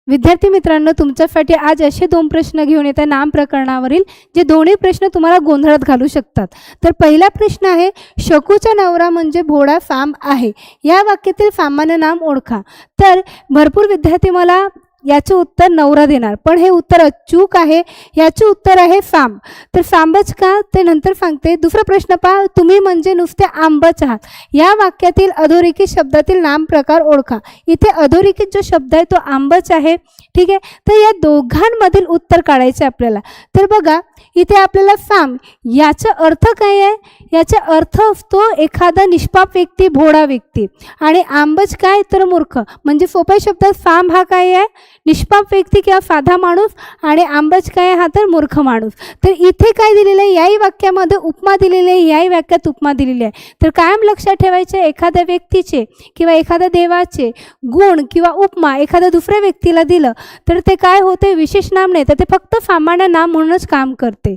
विद्यार्थी मित्रांनो, तुमच्यासाठी आज असे 2 प्रश्न घेऊन येत आहे नाम प्रकरणावरील, जे दोन्ही प्रश्न तुम्हाला गोंधळात घालू शकतात. तर पहिला प्रश्न आहे, शकूचा नवरा म्हणजे भोळा फाम आहे. या वाक्यातील फामानं नाम ओळखा. तर भरपूर विद्यार्थी मला याचे उत्तर नवरा देणार, पण हे उत्तर अचूक आहे. याचे उत्तर आहे फाम. तर फांबच का ते नंतर सांगते. दुसरा प्रश्न पहा, तुम्ही म्हणजे नुसते आंबच आहात. या वाक्यातील अधोरेखित शब्दातील नाम प्रकार ओळखा. इथे अधोरेखित जो शब्द आहे तो आंबच आहे. ठीक आहे, तर या दोघांमधील उत्तर काढायचे आपल्याला. तर बघा, इथे आपल्याला फाम याचा अर्थ काय आहे? याचा अर्थ असतो एखादा निष्पाप व्यक्ती, भोळा व्यक्ती. आणि आंबच काय? तर मूर्ख. म्हणजे सोप्या शब्दात फाम हा काय आहे? निष्पाप व्यक्ती किंवा साधा माणूस, आणि आंबच काय हा तर मूर्ख माणूस. तर इथे काय दिलेलं आहे? याही वाक्यामध्ये उपमा दिलेली आहे, याही वाक्यात उपमा दिलेली आहे. तर कायम लक्षात ठेवायचे, एखाद्या व्यक्तीचे किंवा एखाद्या देवाचे गुण किंवा उपमा एखाद्या दुसऱ्या व्यक्तीला दिलं तर ते काय होते? विशेष नाम नाही, तर ते फक्त सामान्य नाम म्हणूनच काम करते.